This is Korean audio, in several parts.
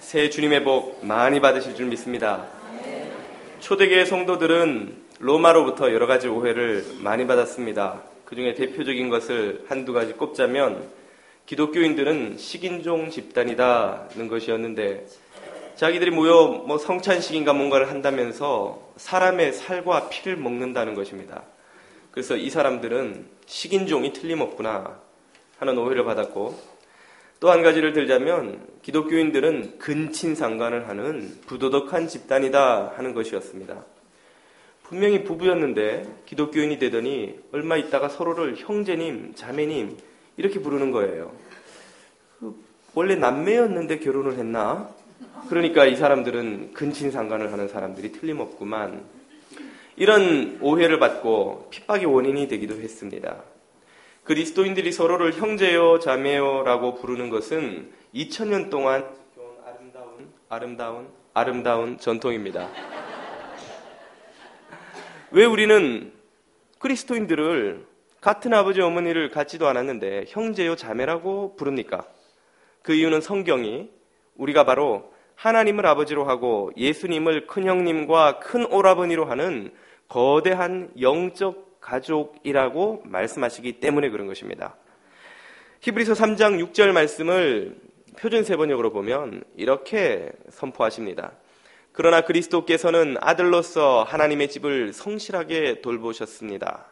새 주님의 복 많이 받으실 줄 믿습니다. 초대교회 성도들은 로마로부터 여러 가지 오해를 많이 받았습니다. 그 중에 대표적인 것을 한두 가지 꼽자면 기독교인들은 식인종 집단이다는 것이었는데, 자기들이 모여 성찬식인가 뭔가를 한다면서 사람의 살과 피를 먹는다는 것입니다. 그래서 이 사람들은 식인종이 틀림없구나 하는 오해를 받았고, 또 한 가지를 들자면 기독교인들은 근친상간을 하는 부도덕한 집단이다 하는 것이었습니다. 분명히 부부였는데 기독교인이 되더니 얼마 있다가 서로를 형제님, 자매님 이렇게 부르는 거예요. 원래 남매였는데 결혼을 했나? 그러니까 이 사람들은 근친상간을 하는 사람들이 틀림없구만. 이런 오해를 받고 핍박의 원인이 되기도 했습니다. 그리스도인들이 서로를 형제요, 자매요 라고 부르는 것은 2000년 동안 아름다운 전통입니다. 왜 우리는 그리스도인들을 같은 아버지 어머니를 갖지도 않았는데 형제요, 자매라고 부릅니까? 그 이유는 성경이 우리가 바로 하나님을 아버지로 하고 예수님을 큰형님과 큰오라버니로 하는 거대한 영적 가족이라고 말씀하시기 때문에 그런 것입니다. 히브리서 3장 6절 말씀을 표준세번역으로 보면 이렇게 선포하십니다. 그러나 그리스도께서는 아들로서 하나님의 집을 성실하게 돌보셨습니다.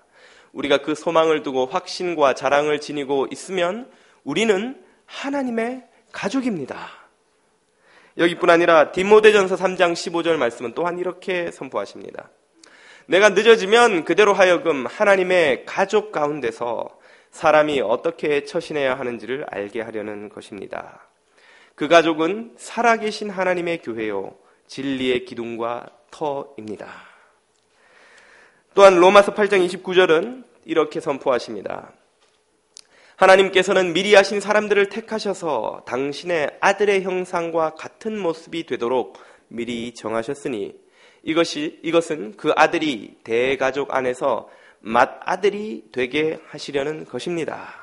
우리가 그 소망을 두고 확신과 자랑을 지니고 있으면 우리는 하나님의 가족입니다. 여기뿐 아니라 디모데전서 3장 15절 말씀은 또한 이렇게 선포하십니다. 내가 늦어지면 그대로 하여금 하나님의 가족 가운데서 사람이 어떻게 처신해야 하는지를 알게 하려는 것입니다. 그 가족은 살아계신 하나님의 교회요 진리의 기둥과 터입니다. 또한 로마서 8장 29절은 이렇게 선포하십니다. 하나님께서는 미리 하신 사람들을 택하셔서 당신의 아들의 형상과 같은 모습이 되도록 미리 정하셨으니 이것은 그 아들이 대가족 안에서 맏아들이 되게 하시려는 것입니다.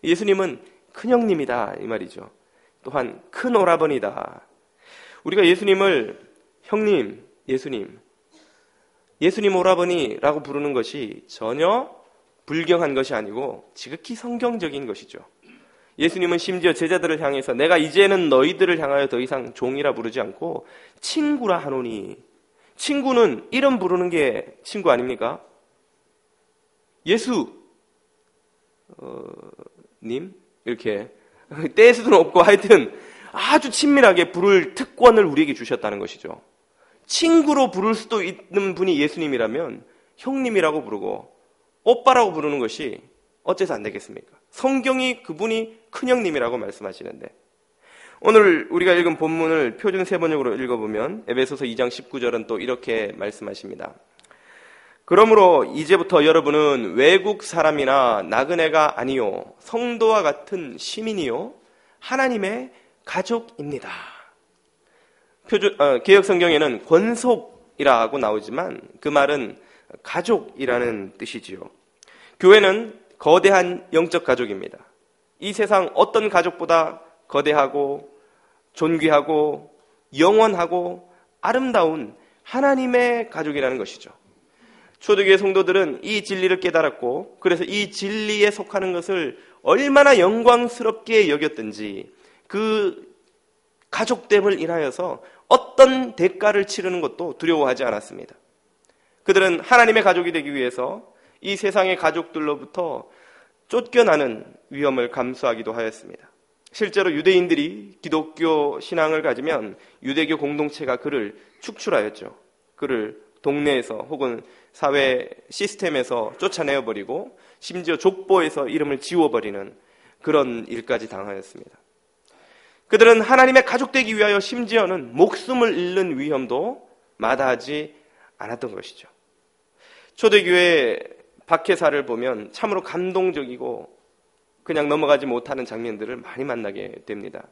예수님은 큰형님이다 이 말이죠. 또한 큰오라버니다. 우리가 예수님을 형님, 예수님 오라버니라고 부르는 것이 전혀 불경한 것이 아니고 지극히 성경적인 것이죠. 예수님은 심지어 제자들을 향해서 내가 이제는 너희들을 향하여 더 이상 종이라 부르지 않고 친구라 하노니, 친구는 이름 부르는 게 친구 아닙니까? 예수 님 이렇게 떼일 수는 없고 하여튼 아주 친밀하게 부를 특권을 우리에게 주셨다는 것이죠. 친구로 부를 수도 있는 분이 예수님이라면 형님이라고 부르고 오빠라고 부르는 것이 어째서 안 되겠습니까? 성경이 그분이 큰형님이라고 말씀하시는데, 오늘 우리가 읽은 본문을 표준 세번역으로 읽어보면 에베소서 2장 19절은 또 이렇게 말씀하십니다. 그러므로 이제부터 여러분은 외국 사람이나 나그네가 아니요 성도와 같은 시민이요 하나님의 가족입니다. 개역 성경에는 권속이라고 나오지만 그 말은 가족이라는 뜻이지요. 교회는 거대한 영적 가족입니다. 이 세상 어떤 가족보다 거대하고 존귀하고 영원하고 아름다운 하나님의 가족이라는 것이죠. 초대교회 성도들은 이 진리를 깨달았고, 그래서 이 진리에 속하는 것을 얼마나 영광스럽게 여겼든지 그 가족됨을 인하여서 어떤 대가를 치르는 것도 두려워하지 않았습니다. 그들은 하나님의 가족이 되기 위해서 이 세상의 가족들로부터 쫓겨나는 위험을 감수하기도 하였습니다. 실제로 유대인들이 기독교 신앙을 가지면 유대교 공동체가 그를 축출하였죠. 그를 동네에서 혹은 사회 시스템에서 쫓아내어버리고 심지어 족보에서 이름을 지워버리는 그런 일까지 당하였습니다. 그들은 하나님의 가족 되기 위하여 심지어는 목숨을 잃는 위험도 마다하지 않았던 것이죠. 초대교회 박해사를 보면 참으로 감동적이고 그냥 넘어가지 못하는 장면들을 많이 만나게 됩니다.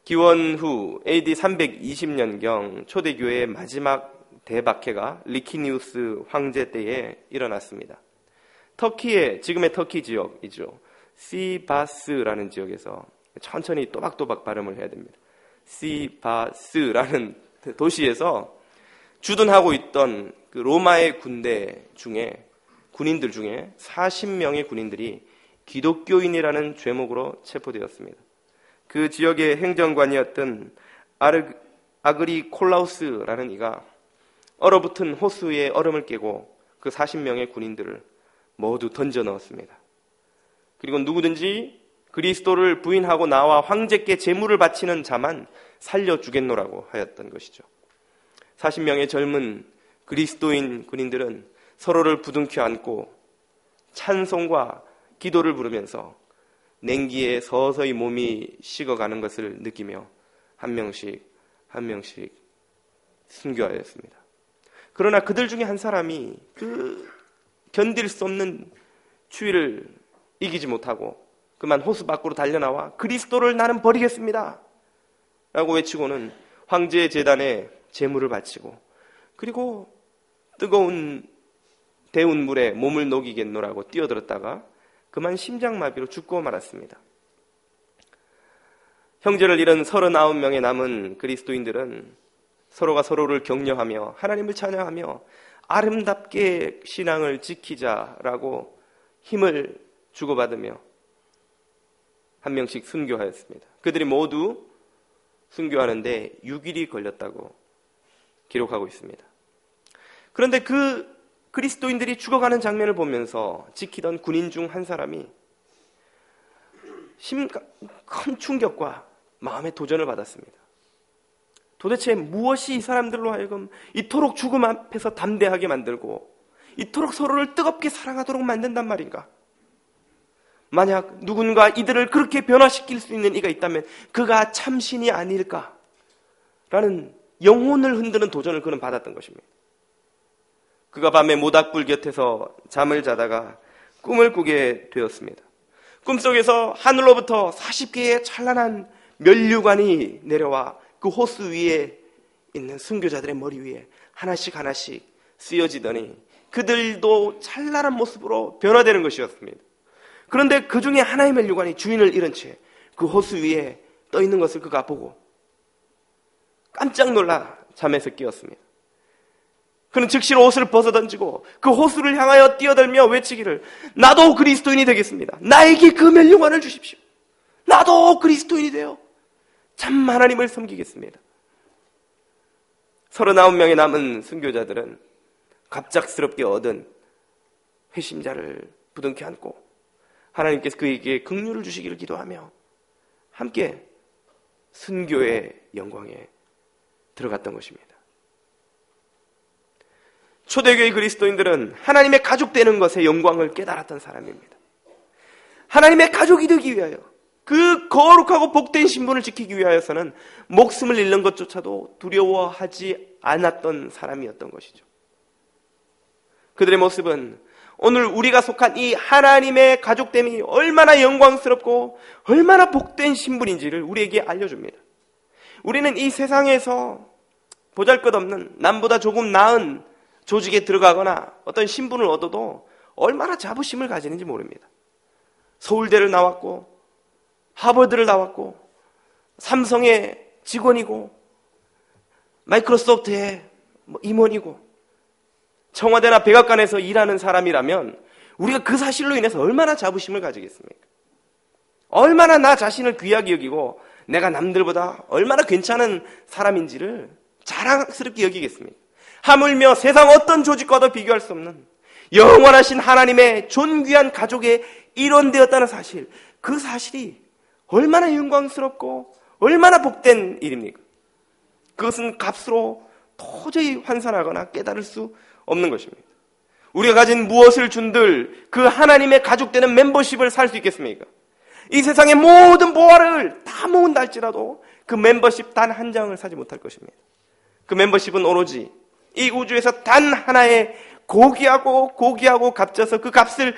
기원 후 AD 320년경 초대교회의 마지막 대박해가 리키니우스 황제 때에 일어났습니다. 터키의, 지금의 터키 지역이죠. 시바스라는 지역에서 천천히 또박또박 발음을 해야 됩니다. 시바스라는 도시에서 주둔하고 있던 그 로마의 군대 중에 군인들 중에 40명의 군인들이 기독교인이라는 죄목으로 체포되었습니다. 그 지역의 행정관이었던 아그리콜라우스라는 이가 얼어붙은 호수의 얼음을 깨고 그 40명의 군인들을 모두 던져 넣었습니다. 그리고 누구든지 그리스도를 부인하고 나와 황제께 제물을 바치는 자만 살려주겠노라고 하였던 것이죠. 40명의 젊은 그리스도인 군인들은 서로를 부둥켜 안고 찬송과 기도를 부르면서 냉기에 서서히 몸이 식어가는 것을 느끼며 한 명씩 순교하였습니다. 그러나 그들 중에 한 사람이 그 견딜 수 없는 추위를 이기지 못하고 그만 호수 밖으로 달려나와 그리스도를 나는 버리겠습니다 라고 외치고는 황제의 제단에 제물을 바치고 그리고 뜨거운 데운 물에 몸을 녹이겠노라고 뛰어들었다가 그만 심장마비로 죽고 말았습니다. 형제를 잃은 39명의 남은 그리스도인들은 서로가 서로를 격려하며 하나님을 찬양하며 아름답게 신앙을 지키자라고 힘을 주고받으며 한 명씩 순교하였습니다. 그들이 모두 순교하는데 6일이 걸렸다고 기록하고 있습니다. 그런데 그 그리스도인들이 죽어가는 장면을 보면서 지키던 군인 중 한 사람이 큰 충격과 마음의 도전을 받았습니다. 도대체 무엇이 이 사람들로 하여금 이토록 죽음 앞에서 담대하게 만들고 이토록 서로를 뜨겁게 사랑하도록 만든단 말인가? 만약 누군가 이들을 그렇게 변화시킬 수 있는 이가 있다면 그가 참신이 아닐까? 라는 영혼을 흔드는 도전을 그는 받았던 것입니다. 그가 밤에 모닥불 곁에서 잠을 자다가 꿈을 꾸게 되었습니다. 꿈속에서 하늘로부터 40개의 찬란한 면류관이 내려와 그 호수 위에 있는 순교자들의 머리 위에 하나씩 쓰여지더니 그들도 찬란한 모습으로 변화되는 것이었습니다. 그런데 그 중에 하나의 면류관이 주인을 잃은 채 그 호수 위에 떠 있는 것을 그가 보고 깜짝 놀라 잠에서 깨었습니다. 그는 즉시 옷을 벗어던지고 그 호수를 향하여 뛰어들며 외치기를 나도 그리스도인이 되겠습니다. 나에게 그 면류관을 주십시오. 나도 그리스도인이 되어 참 하나님을 섬기겠습니다. 39명의 남은 순교자들은 갑작스럽게 얻은 회심자를 부둥켜 안고 하나님께서 그에게 긍휼을 주시기를 기도하며 함께 순교의 영광에 들어갔던 것입니다. 초대교회 그리스도인들은 하나님의 가족 되는 것의 영광을 깨달았던 사람입니다. 하나님의 가족이 되기 위하여 그 거룩하고 복된 신분을 지키기 위하여서는 목숨을 잃는 것조차도 두려워하지 않았던 사람이었던 것이죠. 그들의 모습은 오늘 우리가 속한 이 하나님의 가족됨이 얼마나 영광스럽고 얼마나 복된 신분인지를 우리에게 알려줍니다. 우리는 이 세상에서 보잘것없는 남보다 조금 나은 조직에 들어가거나 어떤 신분을 얻어도 얼마나 자부심을 가지는지 모릅니다. 서울대를 나왔고 하버드를 나왔고 삼성의 직원이고 마이크로소프트의 임원이고 청와대나 백악관에서 일하는 사람이라면 우리가 그 사실로 인해서 얼마나 자부심을 가지겠습니까? 얼마나 나 자신을 귀하게 여기고 내가 남들보다 얼마나 괜찮은 사람인지를 자랑스럽게 여기겠습니까? 하물며 세상 어떤 조직과도 비교할 수 없는 영원하신 하나님의 존귀한 가족의 일원되었다는 사실, 그 사실이 얼마나 영광스럽고 얼마나 복된 일입니까? 그것은 값으로 도저히 환산하거나 깨달을 수 없는 것입니다. 우리가 가진 무엇을 준들 그 하나님의 가족되는 멤버십을 살 수 있겠습니까? 이 세상의 모든 보화를 다 모은다 할지라도 그 멤버십 단 한 장을 사지 못할 것입니다. 그 멤버십은 오로지 이 우주에서 단 하나의 고귀하고 값져서 그 값을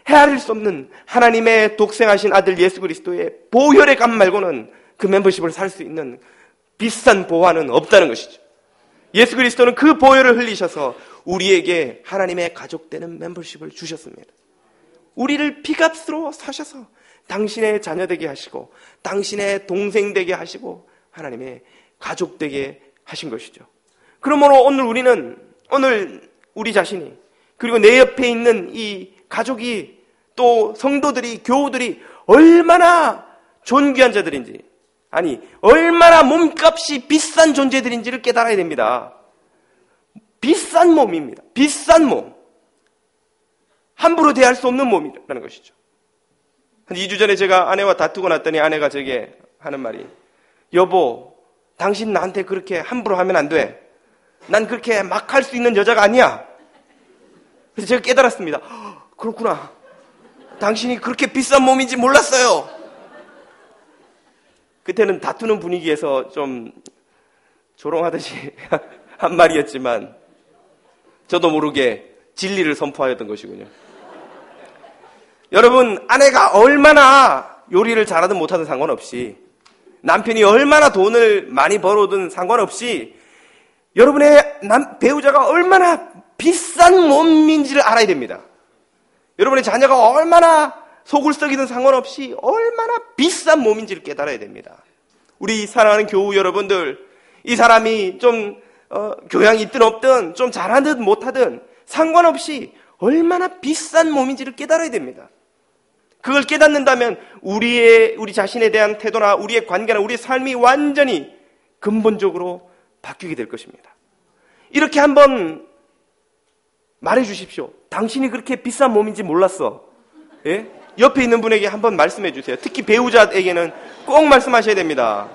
헤아릴 수 없는 하나님의 독생하신 아들 예수 그리스도의 보혈의 값 말고는 그 멤버십을 살 수 있는 비싼 보화는 없다는 것이죠. 예수 그리스도는 그 보혈을 흘리셔서 우리에게 하나님의 가족되는 멤버십을 주셨습니다. 우리를 피값으로 사셔서 당신의 자녀 되게 하시고 당신의 동생 되게 하시고 하나님의 가족 되게 하신 것이죠. 그러므로 오늘 우리 자신이, 그리고 내 옆에 있는 이 가족이, 또 성도들이, 교우들이 얼마나 존귀한 자들인지, 아니 얼마나 몸값이 비싼 존재들인지를 깨달아야 됩니다. 비싼 몸입니다. 비싼 몸. 함부로 대할 수 없는 몸이라는 것이죠. 한 2주 전에 제가 아내와 다투고 났더니 아내가 제게 하는 말이, 여보, 당신 나한테 그렇게 함부로 하면 안 돼. 난 그렇게 막 할 수 있는 여자가 아니야. 그래서 제가 깨달았습니다. 그렇구나. 당신이 그렇게 비싼 몸인지 몰랐어요. 그때는 다투는 분위기에서 좀 조롱하듯이 한 말이었지만 저도 모르게 진리를 선포하였던 것이군요. 여러분, 아내가 얼마나 요리를 잘하든 못하든 상관없이, 남편이 얼마나 돈을 많이 벌어오든 상관없이, 여러분의 배우자가 얼마나 비싼 몸인지를 알아야 됩니다. 여러분의 자녀가 얼마나 속을 썩이든 상관없이 얼마나 비싼 몸인지를 깨달아야 됩니다. 우리 사랑하는 교우 여러분들, 이 사람이 좀 교양이 있든 없든, 좀 잘하든 못하든 상관없이 얼마나 비싼 몸인지를 깨달아야 됩니다. 그걸 깨닫는다면 우리 자신에 대한 태도나 우리의 관계나 우리의 삶이 완전히 근본적으로 바뀌게 될 것입니다. 이렇게 한번 말해 주십시오. 당신이 그렇게 비싼 몸인지 몰랐어. 예? 옆에 있는 분에게 한번 말씀해 주세요. 특히 배우자에게는 꼭 말씀하셔야 됩니다.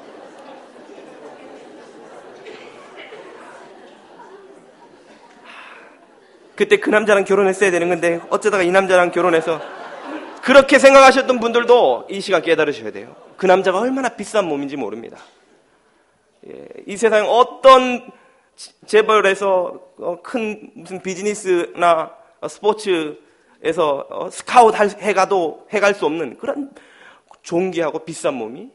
그때 그 남자랑 결혼했어야 되는 건데 어쩌다가 이 남자랑 결혼해서, 그렇게 생각하셨던 분들도 이 시간 깨달으셔야 돼요. 그 남자가 얼마나 비싼 몸인지 모릅니다. 이 세상 어떤 재벌에서 큰 무슨 비즈니스나 스포츠에서 스카웃 해갈 수 없는 그런 존귀하고 비싼 몸이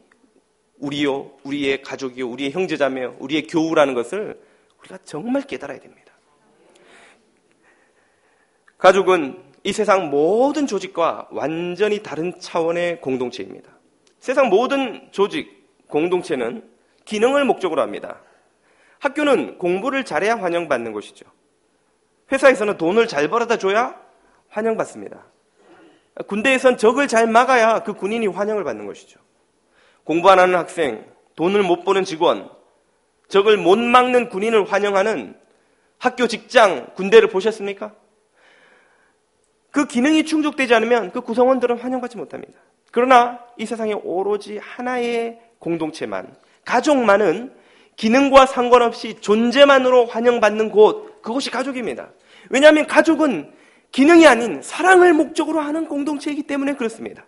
우리의 가족이요, 우리의 형제자매요, 우리의 교우라는 것을 우리가 정말 깨달아야 됩니다. 가족은 이 세상 모든 조직과 완전히 다른 차원의 공동체입니다. 세상 모든 조직, 공동체는 기능을 목적으로 합니다. 학교는 공부를 잘해야 환영받는 곳이죠. 회사에서는 돈을 잘 벌어다 줘야 환영받습니다. 군대에선 적을 잘 막아야 그 군인이 환영을 받는 것이죠. 공부 안 하는 학생, 돈을 못 버는 직원, 적을 못 막는 군인을 환영하는 학교, 직장, 군대를 보셨습니까? 그 기능이 충족되지 않으면 그 구성원들은 환영받지 못합니다. 그러나 이 세상에 오로지 하나의 공동체만, 가족만은 기능과 상관없이 존재만으로 환영받는 곳, 그것이 가족입니다. 왜냐하면 가족은 기능이 아닌 사랑을 목적으로 하는 공동체이기 때문에 그렇습니다.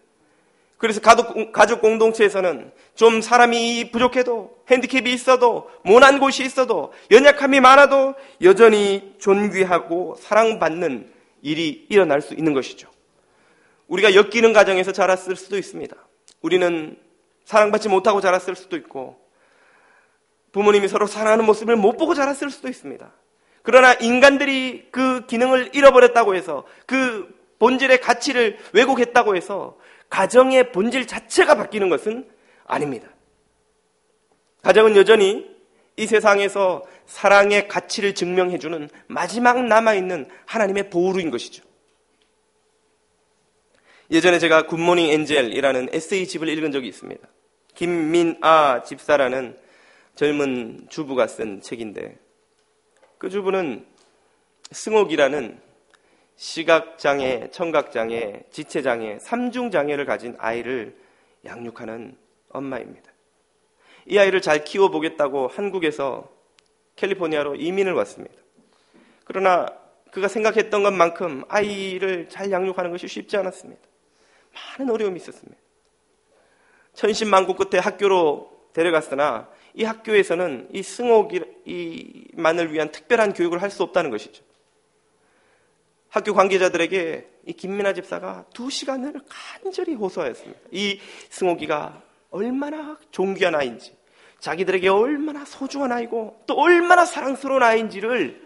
그래서 가족 공동체에서는 좀 사람이 부족해도, 핸디캡이 있어도, 모난 곳이 있어도, 연약함이 많아도 여전히 존귀하고 사랑받는 일이 일어날 수 있는 것이죠. 우리가 엮이는 가정에서 자랐을 수도 있습니다. 우리는 사랑받지 못하고 자랐을 수도 있고, 부모님이 서로 사랑하는 모습을 못 보고 자랐을 수도 있습니다. 그러나 인간들이 그 기능을 잃어버렸다고 해서, 그 본질의 가치를 왜곡했다고 해서 가정의 본질 자체가 바뀌는 것은 아닙니다. 가정은 여전히 이 세상에서 사랑의 가치를 증명해주는 마지막 남아있는 하나님의 보루인 것이죠. 예전에 제가 굿모닝 엔젤이라는 에세이집을 읽은 적이 있습니다. 김민아 집사라는 젊은 주부가 쓴 책인데, 그 주부는 승옥이라는 시각장애, 청각장애, 지체장애, 3중장애를 가진 아이를 양육하는 엄마입니다. 이 아이를 잘 키워보겠다고 한국에서 캘리포니아로 이민을 왔습니다. 그러나 그가 생각했던 것만큼 아이를 잘 양육하는 것이 쉽지 않았습니다. 많은 어려움이 있었습니다. 천신만고 끝에 학교로 데려갔으나 이 학교에서는 이 승옥이만을 위한 특별한 교육을 할 수 없다는 것이죠. 학교 관계자들에게 이 김민아 집사가 2시간을 간절히 호소하였습니다. 이 승옥이가 얼마나 존귀한 아이인지, 자기들에게 얼마나 소중한 아이고 또 얼마나 사랑스러운 아이인지를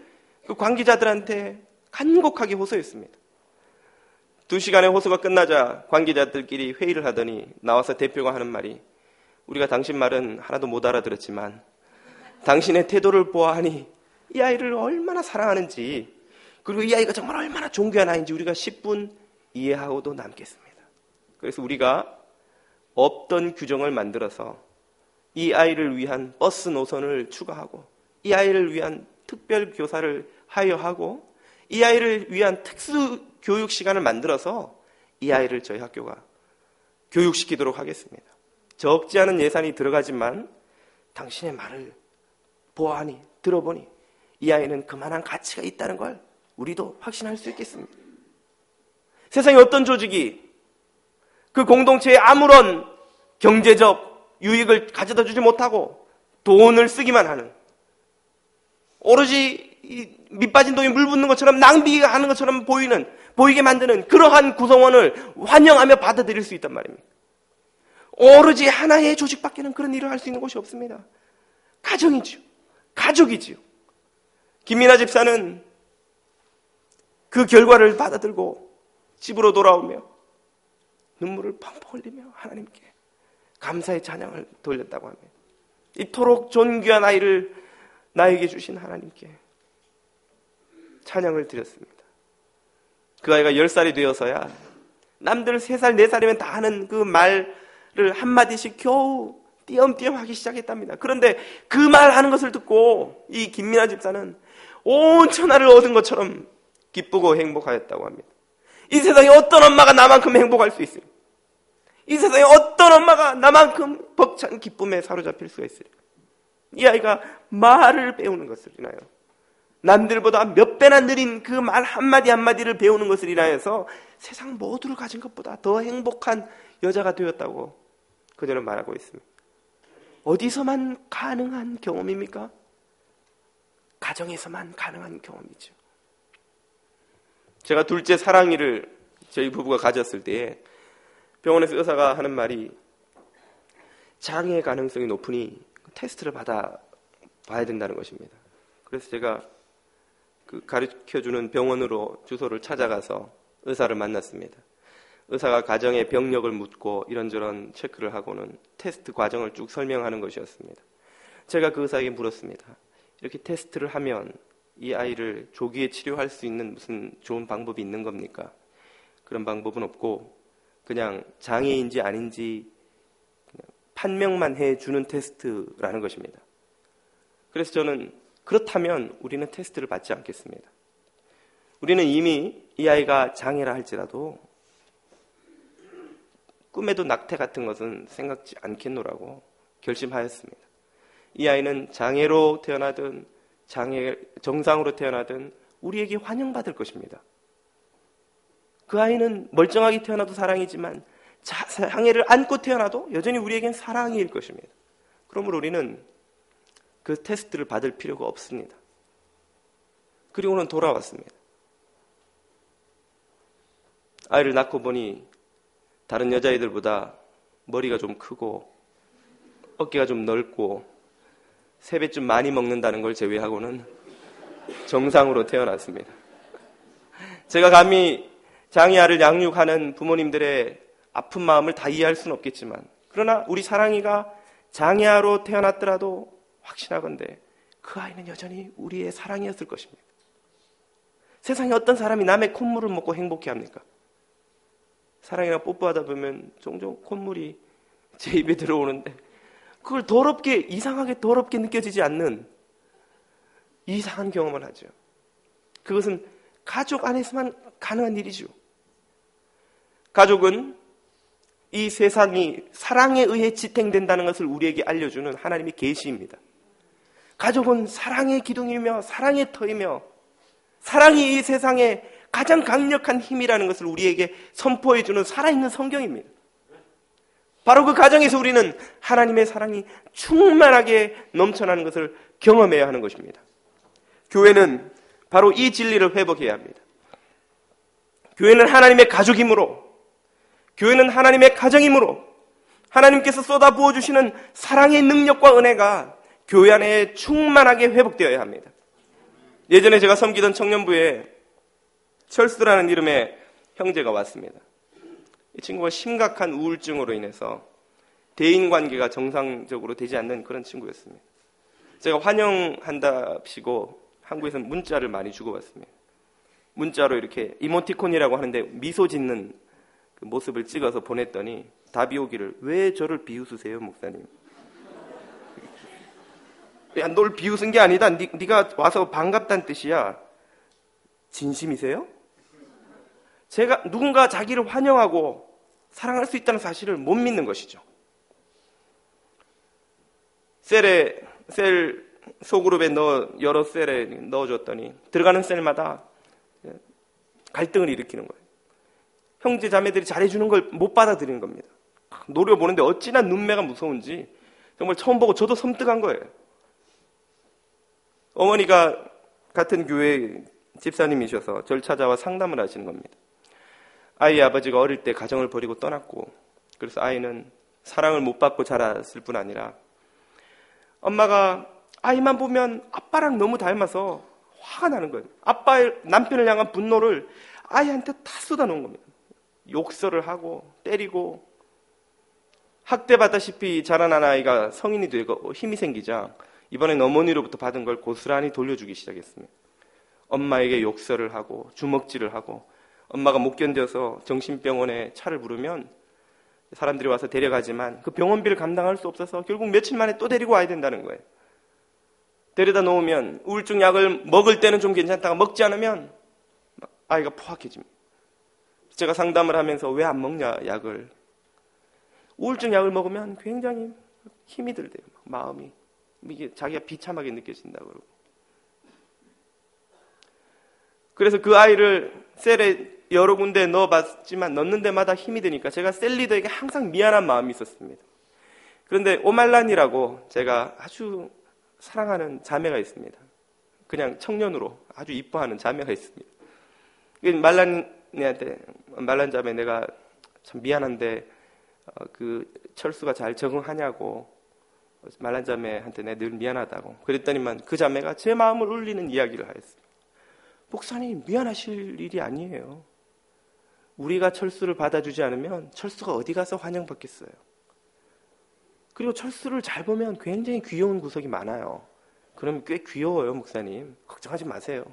그 관계자들한테 간곡하게 호소했습니다. 2시간의 호소가 끝나자 관계자들끼리 회의를 하더니 나와서 대표가 하는 말이, 우리가 당신 말은 하나도 못 알아들었지만 당신의 태도를 보아하니 이 아이를 얼마나 사랑하는지, 그리고 이 아이가 정말 얼마나 존귀한 아이인지 우리가 10분 이해하고도 남겠습니다. 그래서 우리가 없던 규정을 만들어서 이 아이를 위한 버스 노선을 추가하고, 이 아이를 위한 특별 교사를 하여하고, 이 아이를 위한 특수 교육 시간을 만들어서 이 아이를 저희 학교가 교육시키도록 하겠습니다. 적지 않은 예산이 들어가지만 당신의 말을 보아하니, 들어보니 이 아이는 그만한 가치가 있다는 걸 우리도 확신할 수 있겠습니다. 세상에 어떤 조직이 그 공동체에 아무런 경제적 유익을 가져다 주지 못하고 돈을 쓰기만 하는, 오로지 밑빠진 돈이 물 붓는 것처럼 낭비하는 것처럼 보이게 만드는 그러한 구성원을 환영하며 받아들일 수 있단 말입니다. 오로지 하나의 조직밖에는 그런 일을 할 수 있는 곳이 없습니다. 가정이지요. 가족이지요. 김민아 집사는 그 결과를 받아들고 집으로 돌아오며 눈물을 펑펑 흘리며 하나님께 감사의 찬양을 돌렸다고 합니다. 이토록 존귀한 아이를 나에게 주신 하나님께 찬양을 드렸습니다. 그 아이가 10살이 되어서야 남들 3살, 4살이면 다 하는 그 말을 한마디씩 겨우 띄엄띄엄 하기 시작했답니다. 그런데 그 말 하는 것을 듣고 이 김민아 집사는 온 천하를 얻은 것처럼 기쁘고 행복하였다고 합니다. 이 세상에 어떤 엄마가 나만큼 행복할 수 있어요? 이 세상에 어떤 엄마가 나만큼 벅찬 기쁨에 사로잡힐 수가 있어요? 이 아이가 말을 배우는 것을 인하여, 남들보다 몇 배나 느린 그 말 한마디 한마디를 배우는 것을 인하여서 세상 모두를 가진 것보다 더 행복한 여자가 되었다고 그녀는 말하고 있습니다. 어디서만 가능한 경험입니까? 가정에서만 가능한 경험이죠. 제가 둘째 사랑이를 저희 부부가 가졌을 때에 병원에서 의사가 하는 말이, 장애 가능성이 높으니 테스트를 받아봐야 된다는 것입니다. 그래서 제가 그 가르쳐주는 병원으로 주소를 찾아가서 의사를 만났습니다. 의사가 가정의 병력을 묻고 이런저런 체크를 하고는 테스트 과정을 쭉 설명하는 것이었습니다. 제가 그 의사에게 물었습니다. 이렇게 테스트를 하면 이 아이를 조기에 치료할 수 있는 무슨 좋은 방법이 있는 겁니까? 그런 방법은 없고 그냥 장애인지 아닌지 그냥 판명만 해주는 테스트라는 것입니다. 그래서 저는 그렇다면 우리는 테스트를 받지 않겠습니다. 우리는 이미 이 아이가 장애라 할지라도 꿈에도 낙태 같은 것은 생각지 않겠노라고 결심하였습니다. 이 아이는 장애로 태어나든 정상으로 태어나든 우리에게 환영받을 것입니다. 그 아이는 멀쩡하게 태어나도 사랑이지만 장애를 안고 태어나도 여전히 우리에겐 사랑일 것입니다. 그러므로 우리는 그 테스트를 받을 필요가 없습니다. 그리고는 돌아왔습니다. 아이를 낳고 보니 다른 여자아이들보다 머리가 좀 크고 어깨가 좀 넓고 3배쯤 많이 먹는다는 걸 제외하고는 정상으로 태어났습니다. 제가 감히 장애아를 양육하는 부모님들의 아픈 마음을 다 이해할 수는 없겠지만, 그러나 우리 사랑이가 장애아로 태어났더라도 확신하건대 그 아이는 여전히 우리의 사랑이었을 것입니다. 세상에 어떤 사람이 남의 콧물을 먹고 행복해합니까? 사랑이랑 뽀뽀하다 보면 종종 콧물이 제 입에 들어오는데 그걸 이상하게 더럽게 느껴지지 않는 이상한 경험을 하죠. 그것은 가족 안에서만 가능한 일이죠. 가족은 이 세상이 사랑에 의해 지탱된다는 것을 우리에게 알려주는 하나님의 계시입니다. 가족은 사랑의 기둥이며 사랑의 터이며 사랑이 이 세상의 가장 강력한 힘이라는 것을 우리에게 선포해주는 살아있는 성경입니다. 바로 그 가정에서 우리는 하나님의 사랑이 충만하게 넘쳐나는 것을 경험해야 하는 것입니다. 교회는 바로 이 진리를 회복해야 합니다. 교회는 하나님의 가족이므로, 교회는 하나님의 가정이므로 하나님께서 쏟아 부어주시는 사랑의 능력과 은혜가 교회 안에 충만하게 회복되어야 합니다. 예전에 제가 섬기던 청년부에 철수라는 이름의 형제가 왔습니다. 이 친구가 심각한 우울증으로 인해서 대인관계가 정상적으로 되지 않는 그런 친구였습니다. 제가 환영한답시고 한국에서는 문자를 많이 주고받습니다. 문자로 이렇게 이모티콘이라고 하는데 미소 짓는 그 모습을 찍어서 보냈더니 답이 오기를, 왜 저를 비웃으세요, 목사님? 야, 널 비웃은 게 아니다. 네가 와서 반갑다는 뜻이야. 진심이세요? 제가 누군가 자기를 환영하고 사랑할 수 있다는 사실을 못 믿는 것이죠. 셀 소그룹에 여러 셀에 넣어줬더니 들어가는 셀마다 갈등을 일으키는 거예요. 형제 자매들이 잘해주는 걸 못 받아들이는 겁니다. 노려보는데 어찌나 눈매가 무서운지 정말 처음 보고 저도 섬뜩한 거예요. 어머니가 같은 교회 집사님이셔서 저를 찾아와 상담을 하시는 겁니다. 아이의 아버지가 어릴 때 가정을 버리고 떠났고, 그래서 아이는 사랑을 못 받고 자랐을 뿐 아니라 엄마가 아이만 보면 아빠랑 너무 닮아서 화가 나는 거예요. 아빠의 남편을 향한 분노를 아이한테 다 쏟아놓은 겁니다. 욕설을 하고 때리고, 학대받다시피 자라난 아이가 성인이 되고 힘이 생기자 이번엔 어머니로부터 받은 걸 고스란히 돌려주기 시작했습니다. 엄마에게 욕설을 하고 주먹질을 하고, 엄마가 못 견뎌서 정신병원에 차를 부르면 사람들이 와서 데려가지만 그 병원비를 감당할 수 없어서 결국 며칠 만에 또 데리고 와야 된다는 거예요. 데려다 놓으면 우울증 약을 먹을 때는 좀 괜찮다가 먹지 않으면 아이가 포악해집니다. 제가 상담을 하면서 왜 안 먹냐, 약을. 우울증 약을 먹으면 굉장히 힘이 들대요. 마음이. 이게 자기가 비참하게 느껴진다고 그러고. 그래서 그 아이를 셀에 여러 군데 넣어봤지만 넣는 데마다 힘이 드니까 제가 셀 리더에게 항상 미안한 마음이 있었습니다. 그런데 오말란이라고 제가 아주 사랑하는 자매가 있습니다. 그냥 청년으로 아주 이뻐하는 자매가 있습니다. 말란 자매, 내가 참 미안한데 그 철수가 잘 적응하냐고, 말란 자매한테 내가 늘 미안하다고 그랬더니만 그 자매가 제 마음을 울리는 이야기를 하였습니다. 목사님, 미안하실 일이 아니에요. 우리가 철수를 받아주지 않으면 철수가 어디 가서 환영받겠어요. 그리고 철수를 잘 보면 굉장히 귀여운 구석이 많아요. 그럼 꽤 귀여워요, 목사님. 걱정하지 마세요.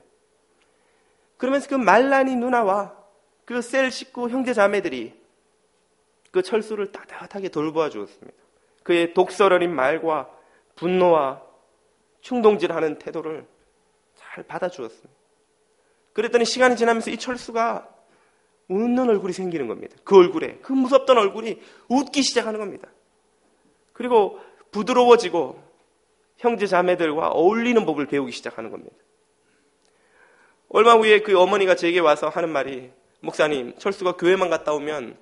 그러면서 그 말란이 누나와 그 셀 식구 형제 자매들이 그 철수를 따뜻하게 돌보아 주었습니다. 그의 독설 어린 말과 분노와 충동질하는 태도를 잘 받아주었습니다. 그랬더니 시간이 지나면서 이 철수가 웃는 얼굴이 생기는 겁니다. 그 얼굴에, 그 무섭던 얼굴이 웃기 시작하는 겁니다. 그리고 부드러워지고 형제 자매들과 어울리는 법을 배우기 시작하는 겁니다. 얼마 후에 그 어머니가 제게 와서 하는 말이, 목사님, 철수가 교회만 갔다 오면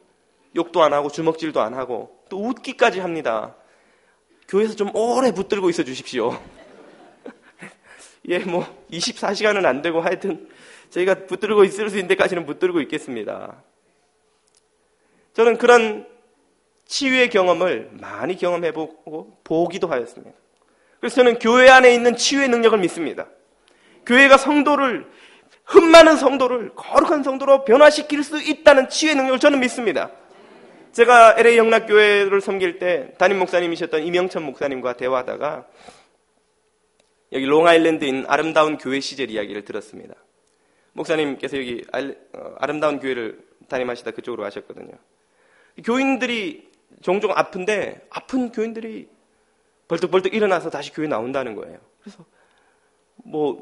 욕도 안 하고 주먹질도 안 하고 또 웃기까지 합니다. 교회에서 좀 오래 붙들고 있어 주십시오. 예, 24시간은 안 되고 하여튼 저희가 붙들고 있을 수 있는 데까지는 붙들고 있겠습니다. 저는 그런 치유의 경험을 많이 경험해보고 보기도 하였습니다. 그래서 저는 교회 안에 있는 치유의 능력을 믿습니다. 교회가 흠많은 성도를 거룩한 성도로 변화시킬 수 있다는 치유의 능력을 저는 믿습니다. 제가 LA 영락교회를 섬길 때 담임 목사님이셨던 이명천 목사님과 대화하다가 여기 롱아일랜드인 아름다운 교회 시절 이야기를 들었습니다. 목사님께서 여기 아름다운 교회를 담임하시다 그쪽으로 가셨거든요. 교인들이 종종 아픈데 아픈 교인들이 벌떡벌떡 일어나서 다시 교회 나온다는 거예요. 그래서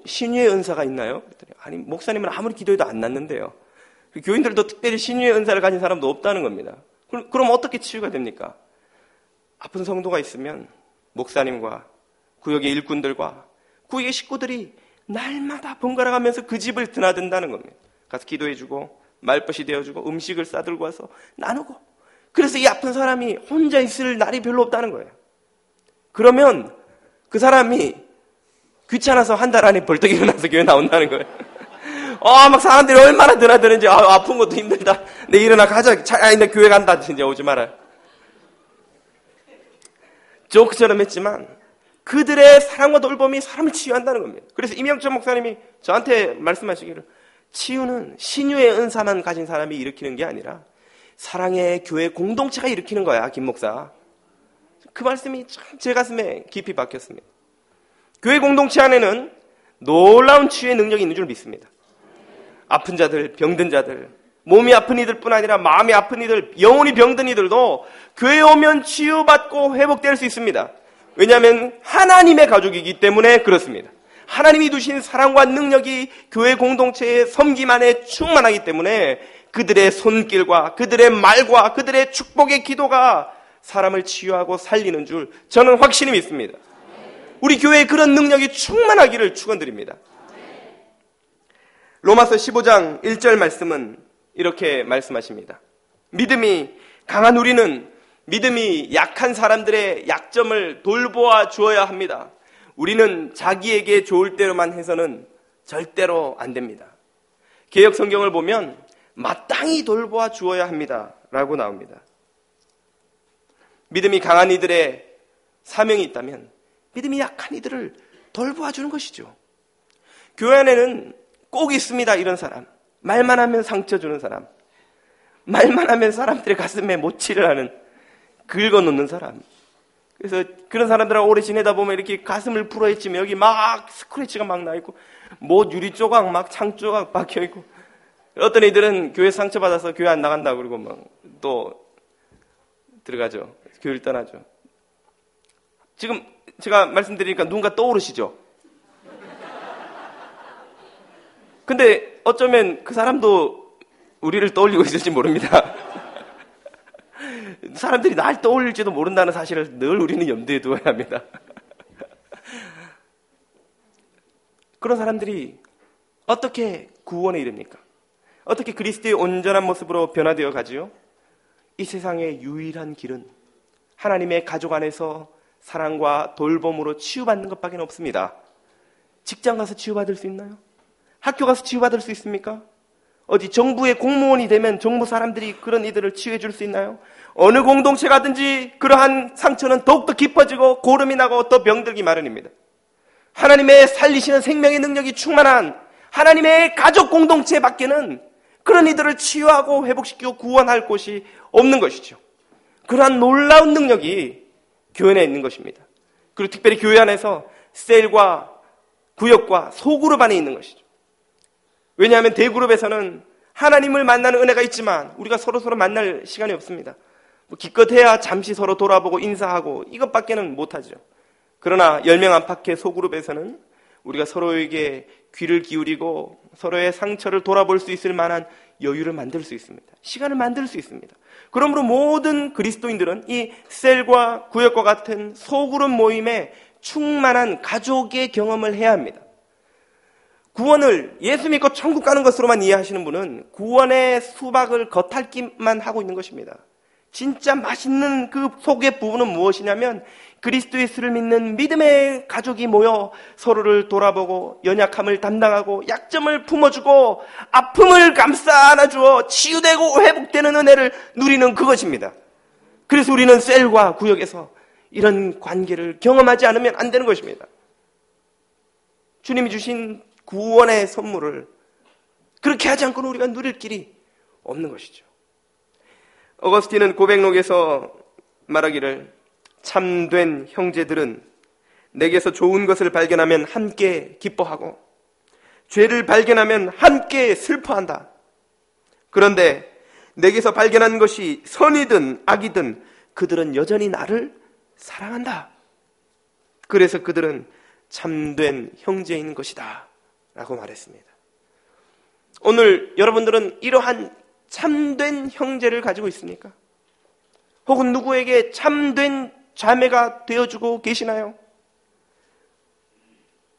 신유의 은사가 있나요? 그랬더니 아니, 목사님은 아무리 기도해도 안 낫는데요. 교인들도 특별히 신유의 은사를 가진 사람도 없다는 겁니다. 그럼 어떻게 치유가 됩니까? 아픈 성도가 있으면 목사님과 구역의 일꾼들과 구역의 식구들이 날마다 번갈아가면서 그 집을 드나든다는 겁니다. 가서 기도해주고 말벗이 되어주고 음식을 싸들고 와서 나누고, 그래서 이 아픈 사람이 혼자 있을 날이 별로 없다는 거예요. 그러면 그 사람이 귀찮아서 한 달 안에 벌떡 일어나서 교회 나온다는 거예요. 막 사람들이 얼마나 드나드는지, 아픈 것도 힘들다. 내 일어나 가자. 나 교회 간다. 진짜 오지 마라. 조크처럼 했지만 그들의 사랑과 돌봄이 사람을 치유한다는 겁니다. 그래서 이명천 목사님이 저한테 말씀하시기를, 치유는 신유의 은사만 가진 사람이 일으키는 게 아니라 사랑의 교회 공동체가 일으키는 거야, 김 목사. 그 말씀이 참 제 가슴에 깊이 박혔습니다. 교회 공동체 안에는 놀라운 치유의 능력이 있는 줄 믿습니다. 아픈 자들, 병든 자들, 몸이 아픈 이들뿐 아니라 마음이 아픈 이들, 영혼이 병든 이들도 교회에 오면 치유받고 회복될 수 있습니다. 왜냐하면 하나님의 가족이기 때문에 그렇습니다. 하나님이 두신 사랑과 능력이 교회 공동체의 섬김 안에 충만하기 때문에 그들의 손길과 그들의 말과 그들의 축복의 기도가 사람을 치유하고 살리는 줄 저는 확신히 믿습니다. 우리 교회에 그런 능력이 충만하기를 축원드립니다. 로마서 15장 1절 말씀은 이렇게 말씀하십니다. 믿음이 강한 우리는 믿음이 약한 사람들의 약점을 돌보아 주어야 합니다. 우리는 자기에게 좋을 대로만 해서는 절대로 안 됩니다. 개역 성경을 보면 마땅히 돌보아 주어야 합니다 라고 나옵니다. 믿음이 강한 이들의 사명이 있다면 믿음이 약한 이들을 돌보아 주는 것이죠. 교회 안에는 꼭 있습니다. 이런 사람, 말만 하면 상처 주는 사람, 말만 하면 사람들의 가슴에 모치를 하는, 긁어놓는 사람. 그래서 그런 사람들하고 오래 지내다 보면 이렇게 가슴을 풀어헤치면 여기 막 스크래치가 막 나있고 못 유리 조각 막 창 조각 박혀있고, 어떤 이들은 교회 상처받아서 교회 안 나간다 그러고 막 또 들어가죠. 교회를 떠나죠. 지금 제가 말씀드리니까 누군가 떠오르시죠? 근데 어쩌면 그 사람도 우리를 떠올리고 있을지 모릅니다. 사람들이 날 떠올릴지도 모른다는 사실을 늘 우리는 염두에 두어야 합니다. 그런 사람들이 어떻게 구원에 이릅니까? 어떻게 그리스도의 온전한 모습으로 변화되어 가지요? 이 세상의 유일한 길은 하나님의 가족 안에서 사랑과 돌봄으로 치유받는 것밖에 없습니다. 직장 가서 치유받을 수 있나요? 학교 가서 치유받을 수 있습니까? 어디 정부의 공무원이 되면 정부 사람들이 그런 이들을 치유해 줄 수 있나요? 어느 공동체 가든지 그러한 상처는 더욱더 깊어지고 고름이 나고 더 병들기 마련입니다. 하나님의 살리시는 생명의 능력이 충만한 하나님의 가족 공동체 밖에는 그런 이들을 치유하고 회복시키고 구원할 곳이 없는 것이죠. 그러한 놀라운 능력이 교회 안에 있는 것입니다. 그리고 특별히 교회 안에서 셀과 구역과 소그룹 안에 있는 것이죠. 왜냐하면 대그룹에서는 하나님을 만나는 은혜가 있지만 우리가 서로 만날 시간이 없습니다. 기껏해야 잠시 서로 돌아보고 인사하고 이것밖에는 못하죠. 그러나 10명 안팎의 소그룹에서는 우리가 서로에게 귀를 기울이고 서로의 상처를 돌아볼 수 있을 만한 여유를 만들 수 있습니다. 시간을 만들 수 있습니다. 그러므로 모든 그리스도인들은 이 셀과 구역과 같은 소그룹 모임에 충만한 가족의 경험을 해야 합니다. 구원을 예수 믿고 천국 가는 것으로만 이해하시는 분은 구원의 수박을 겉핥기만 하고 있는 것입니다. 진짜 맛있는 그 속의 부분은 무엇이냐면 그리스도 예수를 믿는 믿음의 가족이 모여 서로를 돌아보고 연약함을 담당하고 약점을 품어주고 아픔을 감싸 안아주어 치유되고 회복되는 은혜를 누리는 그것입니다. 그래서 우리는 셀과 구역에서 이런 관계를 경험하지 않으면 안 되는 것입니다. 주님이 주신 구원의 선물을 그렇게 하지 않고는 우리가 누릴 길이 없는 것이죠. 어거스틴은 고백록에서 말하기를 참된 형제들은 내게서 좋은 것을 발견하면 함께 기뻐하고 죄를 발견하면 함께 슬퍼한다. 그런데 내게서 발견한 것이 선이든 악이든 그들은 여전히 나를 사랑한다. 그래서 그들은 참된 형제인 것이다 라고 말했습니다. 오늘 여러분들은 이러한 참된 형제를 가지고 있습니까? 혹은 누구에게 참된 자매가 되어주고 계시나요?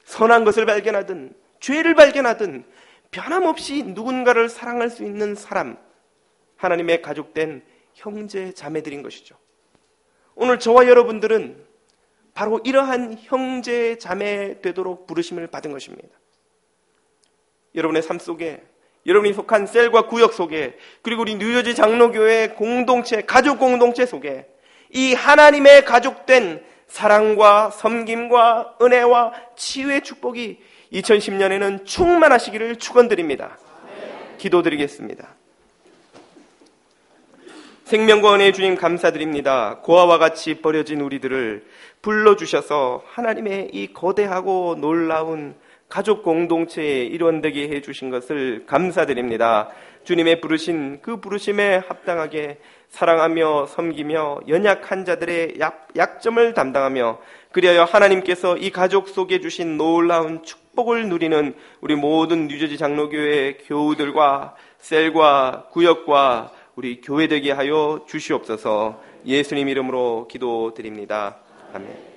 선한 것을 발견하든 죄를 발견하든 변함없이 누군가를 사랑할 수 있는 사람, 하나님의 가족된 형제 자매들인 것이죠. 오늘 저와 여러분들은 바로 이러한 형제 자매 되도록 부르심을 받은 것입니다. 여러분의 삶 속에, 여러분이 속한 셀과 구역 속에, 그리고 우리 뉴저지 장로교회 공동체, 가족 공동체 속에 이 하나님의 가족된 사랑과 섬김과 은혜와 치유의 축복이 2010년에는 충만하시기를 축원드립니다. 기도드리겠습니다. 생명과 은혜의 주님 감사드립니다. 고아와 같이 버려진 우리들을 불러주셔서 하나님의 이 거대하고 놀라운 가족 공동체의 일원되게 해주신 것을 감사드립니다. 주님의 부르신 그 부르심에 합당하게 사랑하며 섬기며 연약한 자들의 약점을 담당하며 그리하여 하나님께서 이 가족 속에 주신 놀라운 축복을 누리는 우리 모든 뉴저지 장로교회 교우들과 셀과 구역과 우리 교회 되게 하여 주시옵소서. 예수님 이름으로 기도드립니다. 아멘.